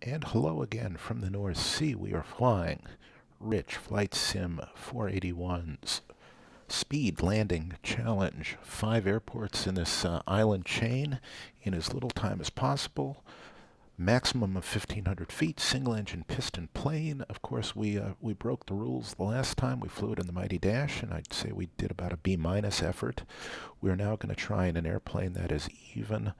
And hello again from the North Sea. We are flying Rich Flightsim481's speed landing challenge. 5 airports in this island chain in as little time as possible. Maximum of 1,500 feet, single engine piston plane. Of course, we broke the rules the last time. We flew it in the Mighty Dash, and I'd say we did about a B- effort. We're now going to try in an airplane that is even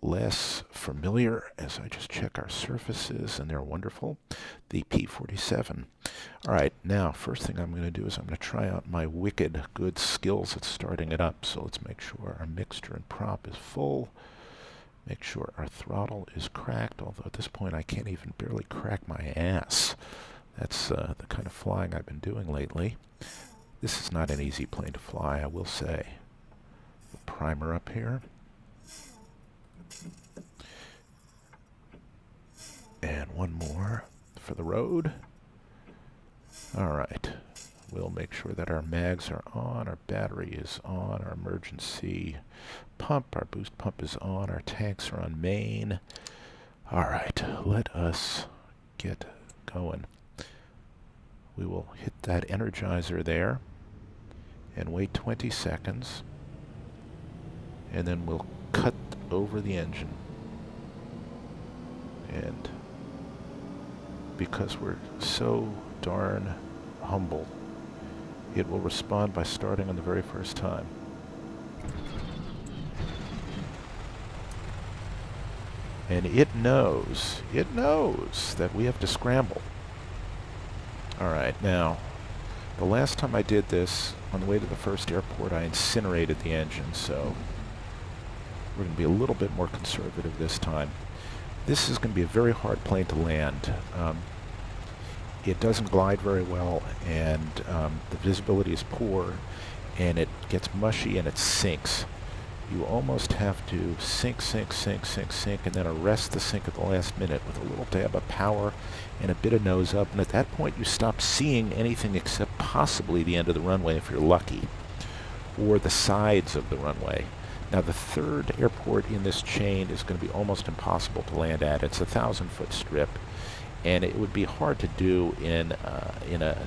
less familiar as I just check our surfaces, and they're wonderful. The P-47. All right, now, first thing I'm going to do is I'm going to try out my wicked good skills at starting it up. So let's make sure our mixture and prop is full. Make sure our throttle is cracked, although at this point I can't even barely crack my ass. That's the kind of flying I've been doing lately. This is not an easy plane to fly, I will say. The primer up here. And one more for the road. All right. We'll make sure that our mags are on, our battery is on, our emergency pump, our boost pump is on, our tanks are on main. All right, let us get going. We will hit that energizer there and wait 20 seconds. And then we'll cut over the engine. And because we're so darn humble, it will respond by starting on the very first time. And it knows that we have to scramble. All right, now, the last time I did this, on the way to the first airport, I incinerated the engine, so we're going to be a little bit more conservative this time. This is going to be a very hard plane to land. It doesn't glide very well, and the visibility is poor, and it gets mushy and it sinks. You almost have to sink, and then arrest the sink at the last minute with a little dab of power and a bit of nose up, and at that point you stop seeing anything except possibly the end of the runway if you're lucky, or the sides of the runway. Now the third airport in this chain is going to be almost impossible to land at. It's a 1,000-foot strip, and it would be hard to do in a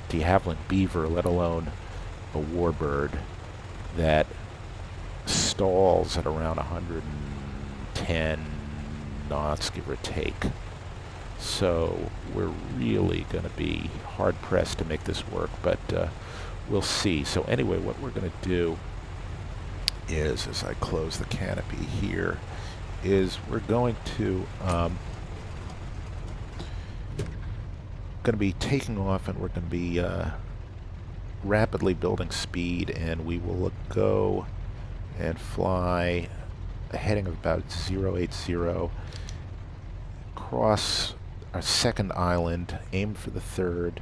de Havilland Beaver, let alone a warbird that stalls at around 110 knots, give or take. So we're really going to be hard-pressed to make this work, but we'll see. So anyway, what we're going to do is, as I close the canopy here, is we're going to be taking off, and we're going to be rapidly building speed, and we will go and fly a heading of about 080, cross our second island, aim for the third.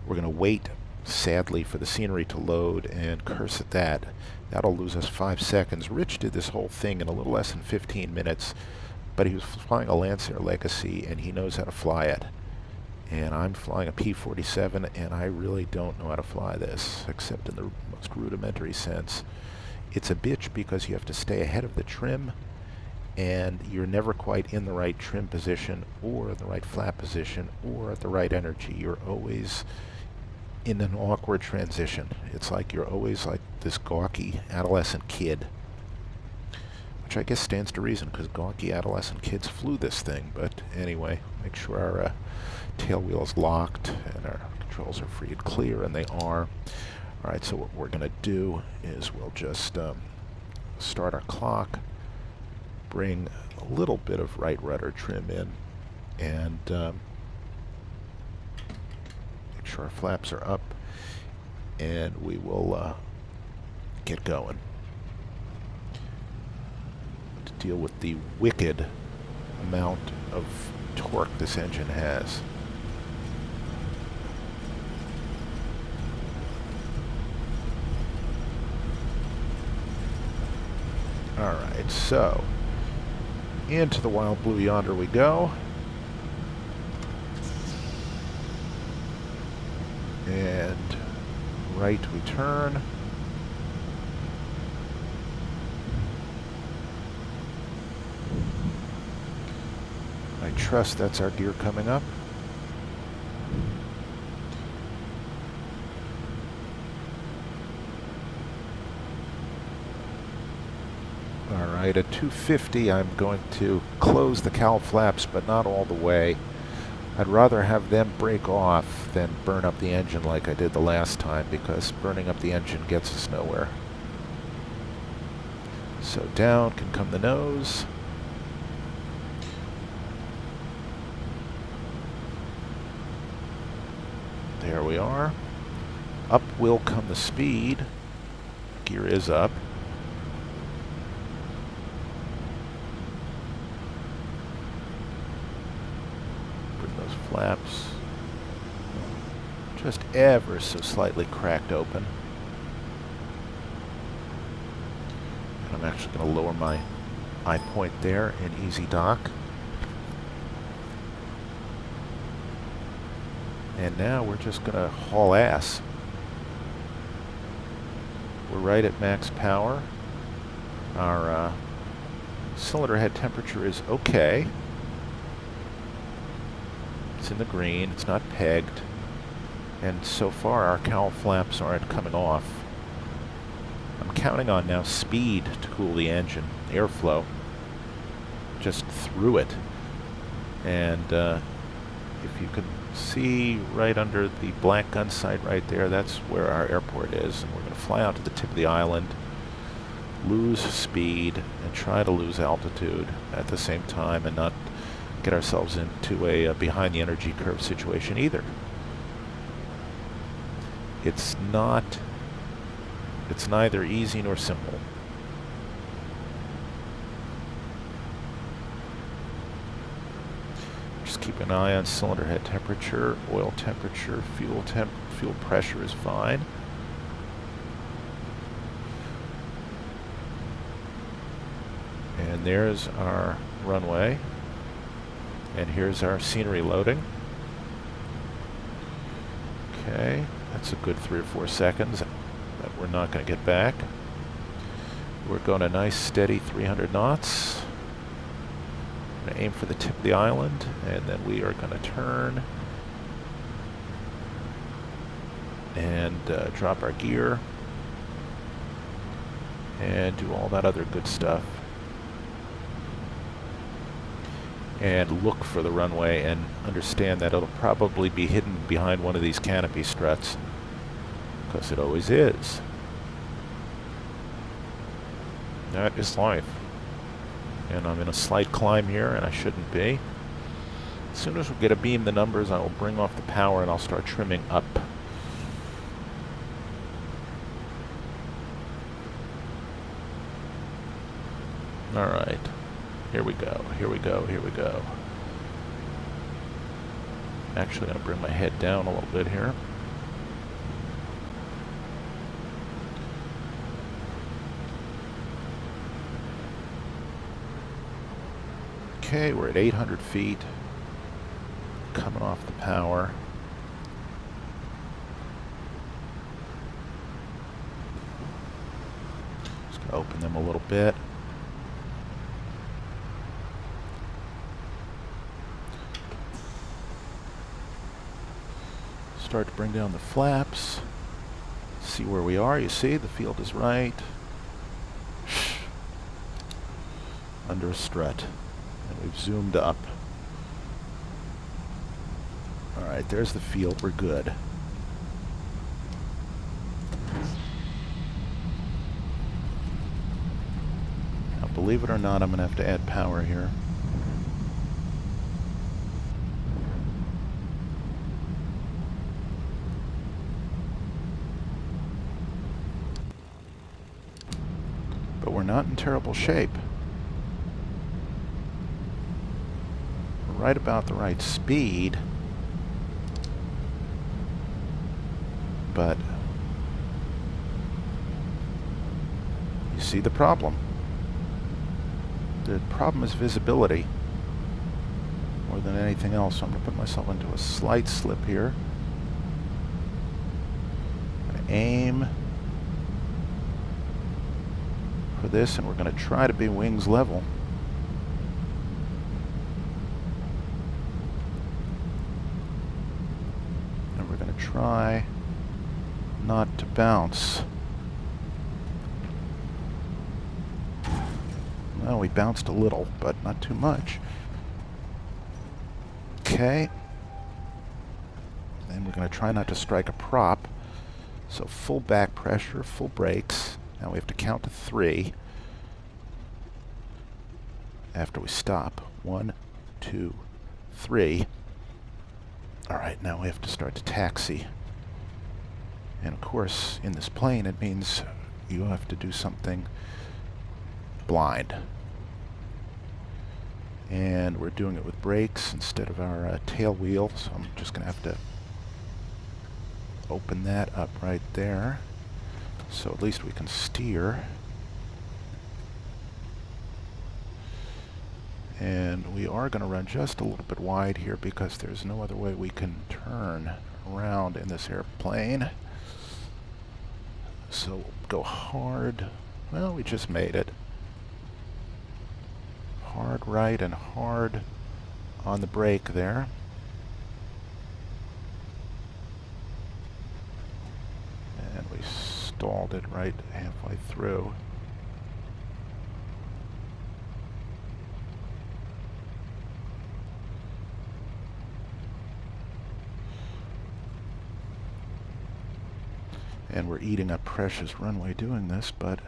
We're going to wait, sadly, for the scenery to load and curse at that. That'll lose us 5 seconds. Rich did this whole thing in a little less than 15 minutes, but he was flying a Lancer Legacy, and he knows how to fly it. And I'm flying a P-47, and I really don't know how to fly this, except in the most rudimentary sense. It's a bitch because you have to stay ahead of the trim, and you're never quite in the right trim position, or the right flap position, or at the right energy. You're always in an awkward transition. It's like you're always like this gawky adolescent kid, which I guess stands to reason, because gawky adolescent kids flew this thing. But anyway, make sure our tail wheel is locked and our controls are free and clear, and they are. All right, so what we're going to do is we'll just start our clock, bring a little bit of right rudder trim in, and make sure our flaps are up, and we will get going to deal with the wicked amount of torque this engine has. Alright, so into the wild blue yonder we go. And right we turn. I trust that's our gear coming up. Alright, at 250 I'm going to close the cowl flaps, but not all the way. I'd rather have them break off than burn up the engine like I did the last time, because burning up the engine gets us nowhere. So down can come the nose. There we are. Up will come the speed. Gear is up. Bring those flaps just ever so slightly cracked open. And I'm actually going to lower my eye point there in easy dock. And now we're just going to haul ass. We're right at max power. Our cylinder head temperature is okay. It's in the green, it's not pegged. And so far our cowl flaps aren't coming off. I'm counting on now speed to cool the engine, airflow, just through it. And if you can see right under the black gun sight right there, that's where our airport is. And we're going to fly out to the tip of the island, lose speed, and try to lose altitude at the same time and not get ourselves into a behind the energy curve situation either. It's neither easy nor simple. Just keep an eye on cylinder head temperature, oil temperature, fuel pressure is fine. And there's our runway. And here's our scenery loading. Okay, that's a good 3 or 4 seconds that we're not going to get back. We're going a nice steady 300 knots. Going to aim for the tip of the island, and then we are going to turn and drop our gear and do all that other good stuff. And look for the runway and understand that it'll probably be hidden behind one of these canopy struts, because it always is. That is life. And I'm in a slight climb here, and I shouldn't be. As soon as we get a beam the numbers, I will bring off the power and I'll start trimming up. Alright. Here we go, here we go, here we go. Actually, I'm going to bring my head down a little bit here. Okay, we're at 800 feet. Coming off the power. Just going to open them a little bit. Start to bring down the flaps. See where we are. You see, the field is right under a strut. And we've zoomed up. Alright, there's the field. We're good. Now, believe it or not, I'm going to have to add power here. But we're not in terrible shape. We're right about the right speed. But you see the problem. The problem is visibility more than anything else. So I'm going to put myself into a slight slip here. I'm going to aim for this, and we're going to try to be wings level. try not to bounce. Well, we bounced a little, but not too much. Okay. And we're going to try not to strike a prop. So full back pressure, full brakes. Now we have to count to 3 after we stop. 1, 2, 3. All right, now we have to start to taxi. And of course, in this plane, it means you have to do something blind. And we're doing it with brakes instead of our tail wheel, so I'm just going to have to open that up right there, so at least we can steer. And we are going to run just a little bit wide here because there's no other way we can turn around in this airplane. So we'll go hard. Well, we just made it. Hard right and hard on the brake there. And we stalled it right halfway through. And we're eating up precious runway doing this, but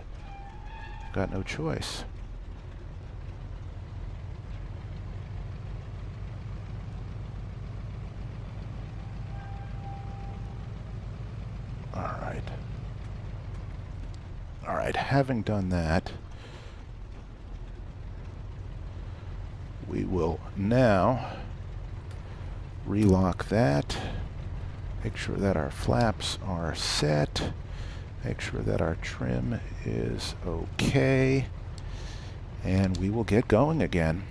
got no choice. All right, having done that, we will now relock that, make sure that our flaps are set, make sure that our trim is okay, and we will get going again.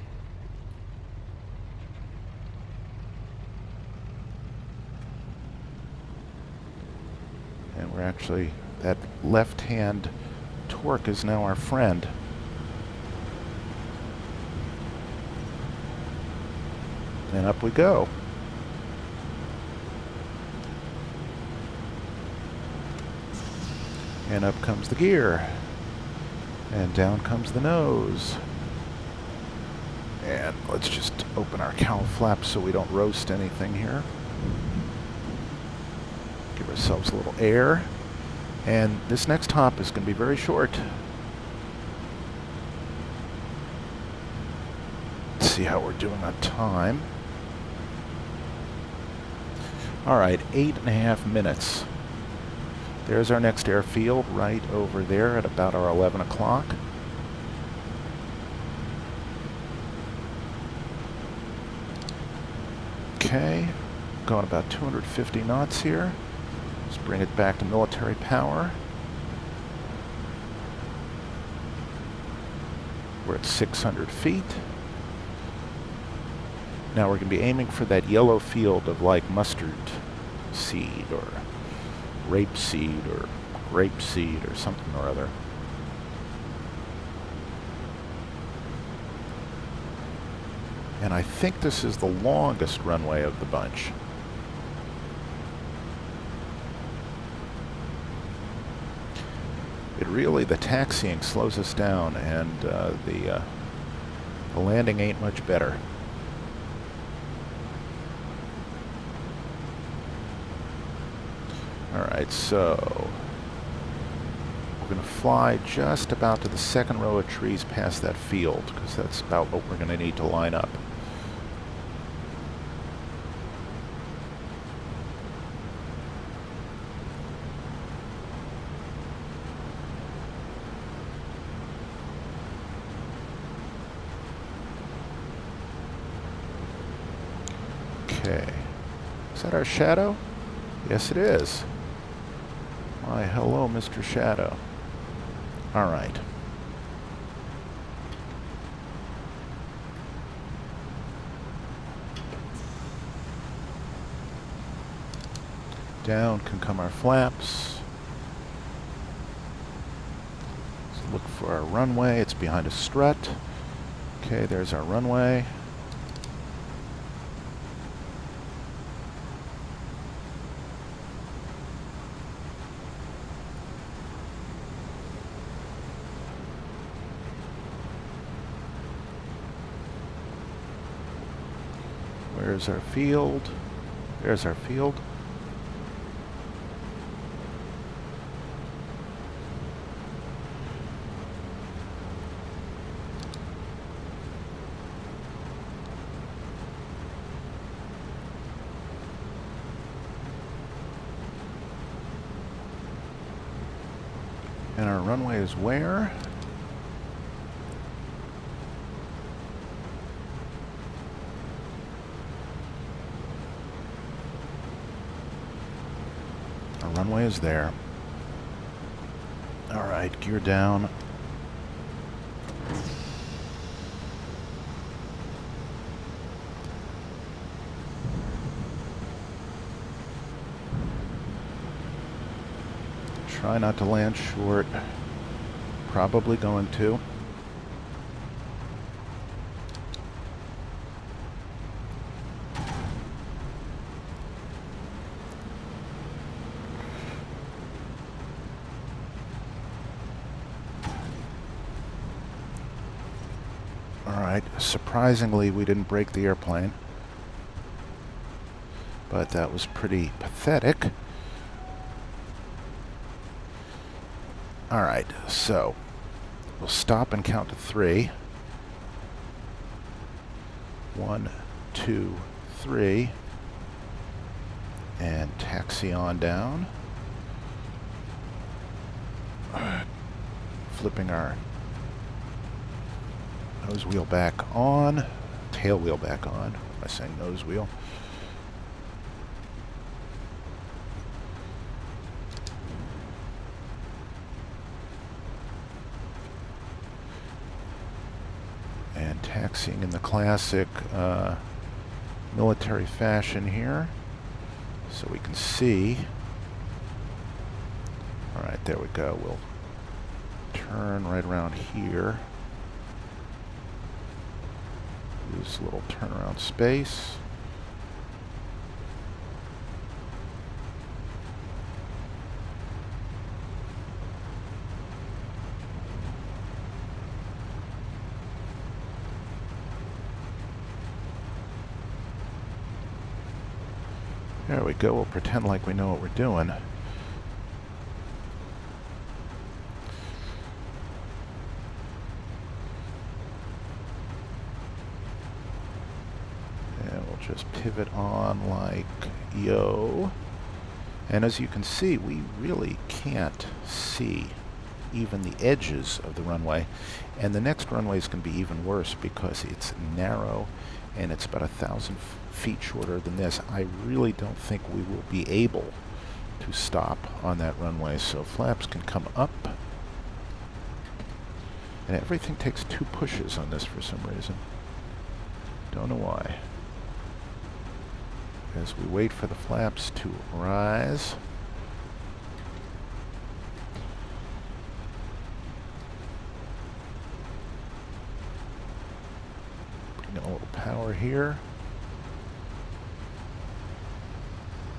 And we're actually, that left-hand torque is now our friend. And up we go. And up comes the gear. And down comes the nose. And let's just open our cowl flaps so we don't roast anything here. Give ourselves a little air. And this next hop is going to be very short. Let's see how we're doing on time. All right, 8.5 minutes. There's our next airfield right over there at about our 11 o'clock. Okay, going about 250 knots here. Let's bring it back to military power. We're at 600 feet. Now we're going to be aiming for that yellow field of like mustard seed or rapeseed or grapeseed or something or other. And I think this is the longest runway of the bunch. It really, the taxiing slows us down, and the landing ain't much better. Alright, so we're going to fly just about to the second row of trees past that field, because that's about what we're going to need to line up. Okay. Is that our shadow? Yes, it is. Why, hello, Mr. Shadow. All right. Down can come our flaps. So look for our runway. It's behind a strut. Okay, there's our runway. Where's our field? There's our field. And our runway is where? Our runway is there. All right, gear down. Try not to land short. Probably going to. All right, surprisingly, we didn't break the airplane, but that was pretty pathetic. All right, so we'll stop and count to 3. 1, 2, 3, and taxi on down. Flipping our nose wheel back on, tail wheel back on. Am I saying nose wheel? And taxiing in the classic military fashion here, so we can see. All right, there we go. We'll turn right around here. Use a little turnaround space. There we go. We'll pretend like we know what we're doing. And we'll just pivot on like yo. And as you can see, we really can't see even the edges of the runway. And the next runway is going to be even worse because it's narrow and it's about 1,000 feet shorter than this. I really don't think we will be able to stop on that runway. So flaps can come up. And everything takes 2 pushes on this for some reason. Don't know why. As we wait for the flaps to rise. Bring in a little power here.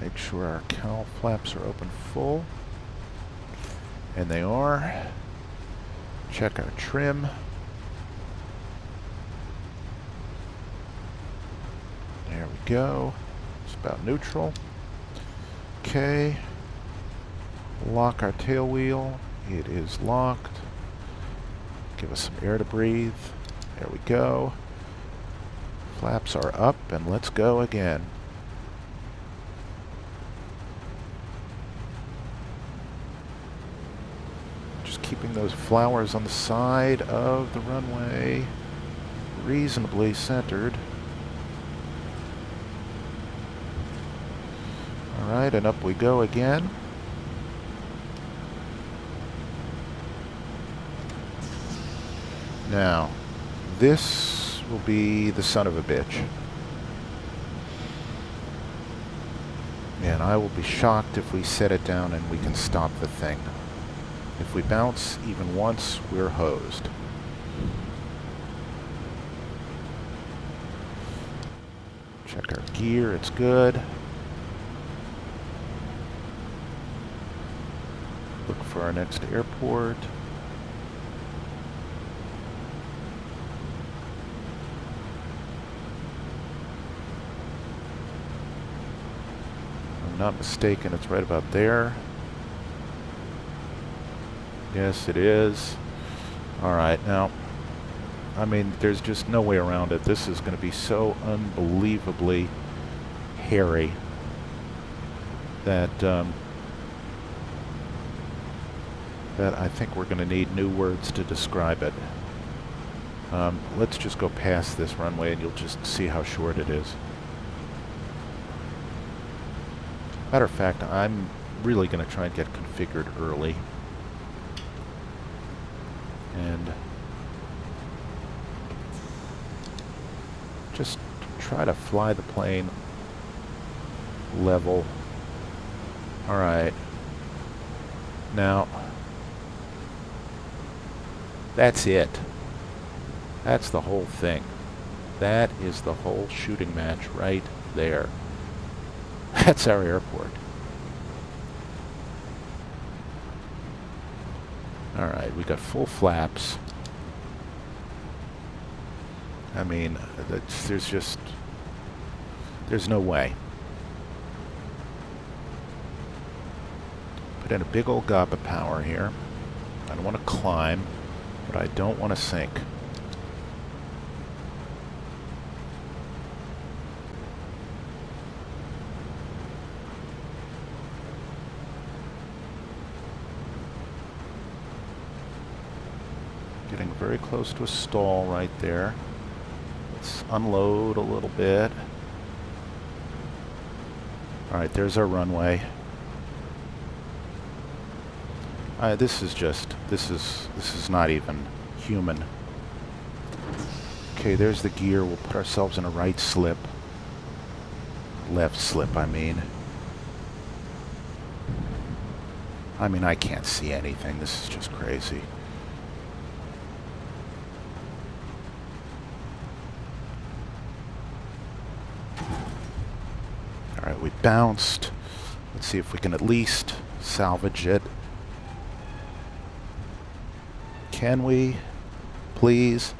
Make sure our cowl flaps are open full. And they are. Check our trim. There we go. It's about neutral. Okay. Lock our tail wheel. It is locked. Give us some air to breathe. There we go. Flaps are up, and let's go again. Just keeping those flowers on the side of the runway reasonably centered. All right, and up we go again. Now, this will be the son of a bitch. And I will be shocked if we set it down and we can stop the thing. If we bounce even once, we're hosed. Check our gear, it's good. Look for our next airport. I'm not mistaken, it's right about there. Yes, it is. Alright, now, I mean, there's just no way around it. This is going to be so unbelievably hairy that that I think we're going to need new words to describe it. Let's just go past this runway and you'll just see how short it is. Matter of fact, I'm really going to try and get configured early. And just try to fly the plane level. Alright. Now, that's it. That's the whole thing. That is the whole shooting match right there. That's our airport. Alright, we got full flaps. I mean, there's no way. Put in a big old gob of power here. I don't want to climb, but I don't want to sink. Getting very close to a stall right there. Let's unload a little bit. Alright, there's our runway. This is not even human. Okay, there's the gear. We'll put ourselves in a right slip. Left slip, I mean. I can't see anything. This is just crazy. Alright, we bounced. Let's see if we can at least salvage it. Can we? Please?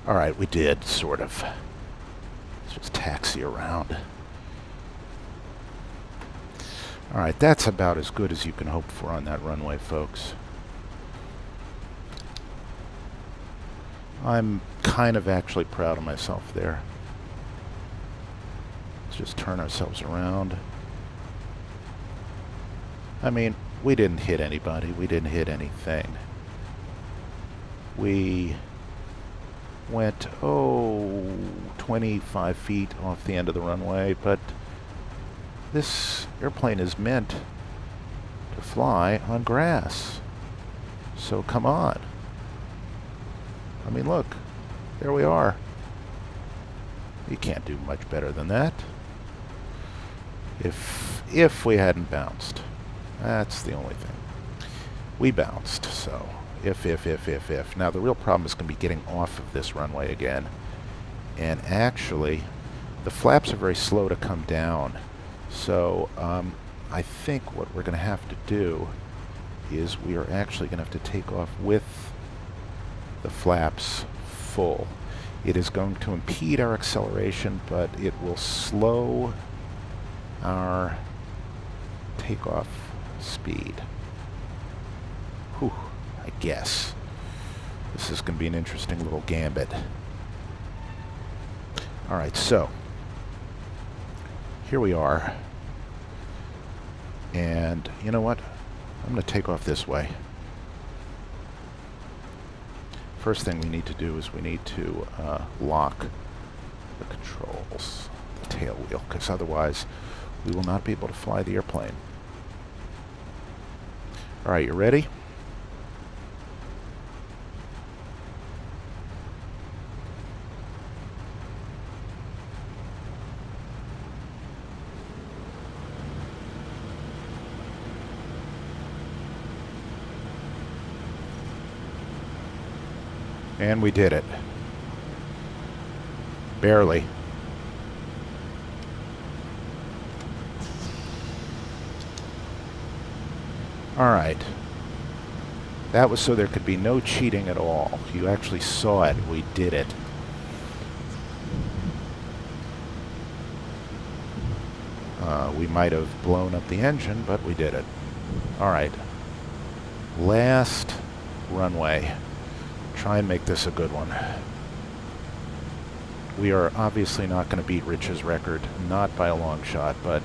Alright, we did, sort of. Let's just taxi around. Alright, that's about as good as you can hope for on that runway, folks. I'm kind of actually proud of myself there. Let's just turn ourselves around. I mean, we didn't hit anybody. We didn't hit anything. We went, 25 feet off the end of the runway, but this airplane is meant to fly on grass. So come on. I mean, look. There we are. You can't do much better than that. If we hadn't bounced. That's the only thing. We bounced, so if. Now the real problem is going to be getting off of this runway again. And actually, the flaps are very slow to come down. So I think what we're going to have to do is we are actually going to have to take off with the flaps full. It is going to impede our acceleration, but it will slow our takeoff speed. Whew, I guess. This is going to be an interesting little gambit. Alright, so here we are. And you know what? I'm going to take off this way. First thing we need to do is we need to lock the controls, the tail wheel, because otherwise we will not be able to fly the airplane. Alright, you ready? And we did it. Barely. Alright. That was so there could be no cheating at all. You actually saw it. We did it. We might have blown up the engine, but we did it. Alright. Last runway. Try and make this a good one. We are obviously not going to beat Rich's record, not by a long shot, but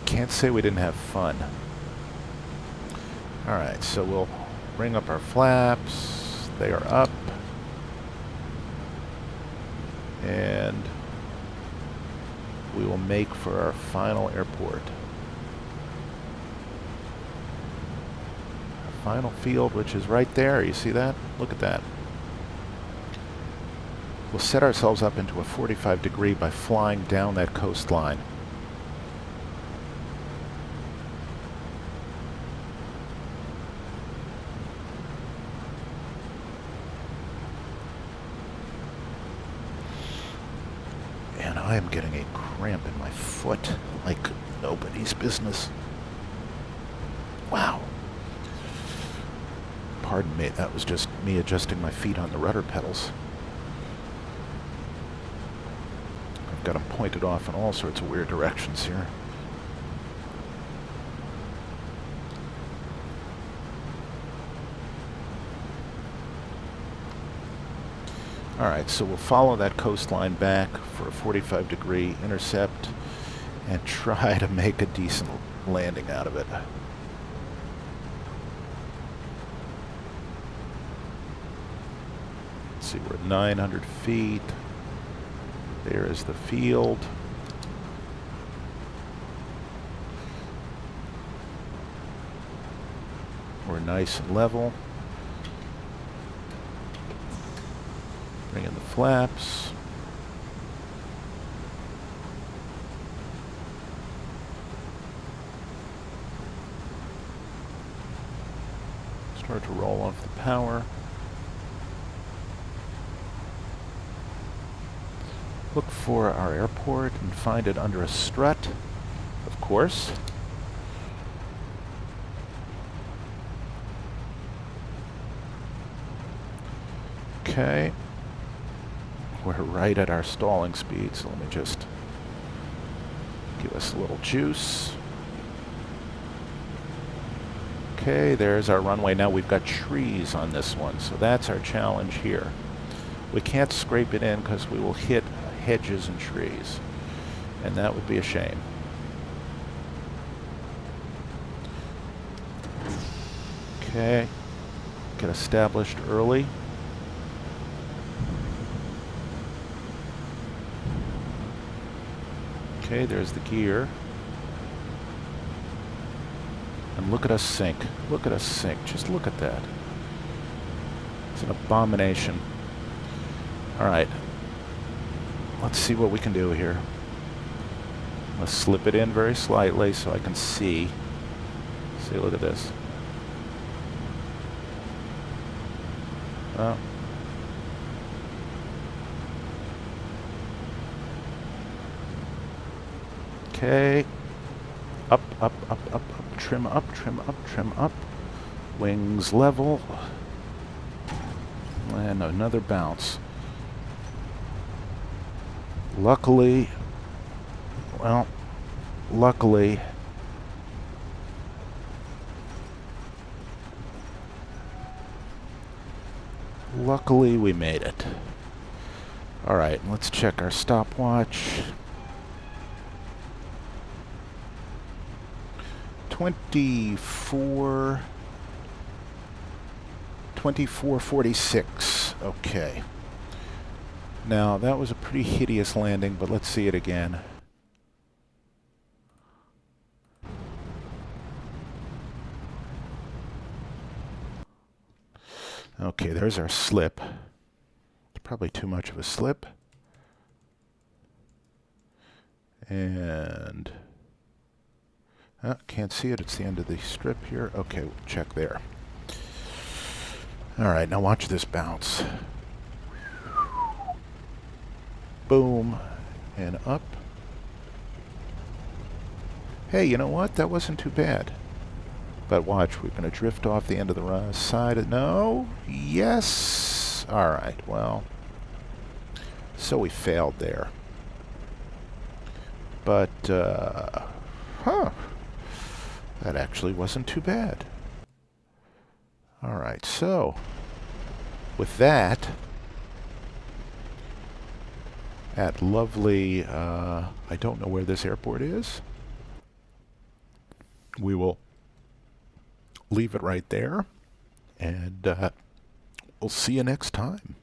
can't say we didn't have fun. Alright, so we'll bring up our flaps. They are up. And we will make for our final airport. Our final field, which is right there. You see that? Look at that. We'll set ourselves up into a 45 degree by flying down that coastline. And I am getting a cramp in my foot like nobody's business. Wow. Pardon me, that was just me adjusting my feet on the rudder pedals. I've got them pointed off in all sorts of weird directions here. Alright, so we'll follow that coastline back for a 45 degree intercept and try to make a decent landing out of it. Let's see, we're at 900 feet. There is the field. We're nice and level. Bring in the flaps. Start to roll off the power. Look for our airport and find it under a strut, of course. Okay. We're right at our stalling speed, so let me just give us a little juice. Okay, there's our runway. Now we've got trees on this one, so that's our challenge here. We can't scrape it in because we will hit hedges and trees, and that would be a shame. Okay, get established early. Okay, there's the gear. And look at us sink. Look at us sink. Just look at that. It's an abomination. Alright. Let's see what we can do here. Let's slip it in very slightly so I can see. See, look at this. Oh. Okay. Up, up, up, up, up. Trim up, trim up, trim up. Wings level. And another bounce. Luckily, luckily we made it. All right, let's check our stopwatch. 24:46. Okay. Now, that was a pretty hideous landing, but let's see it again. Okay, there's our slip. It's probably too much of a slip. And can't see it. It's the end of the strip here. Okay, we'll check there. All right, now watch this bounce. Boom, and up. Hey, you know what? That wasn't too bad. But watch, we're going to drift off the end of the side. No? Yes? All right, well. So we failed there. But, that actually wasn't too bad. Alright, so, with that, at lovely, I don't know where this airport is. We will leave it right there, and we'll see you next time.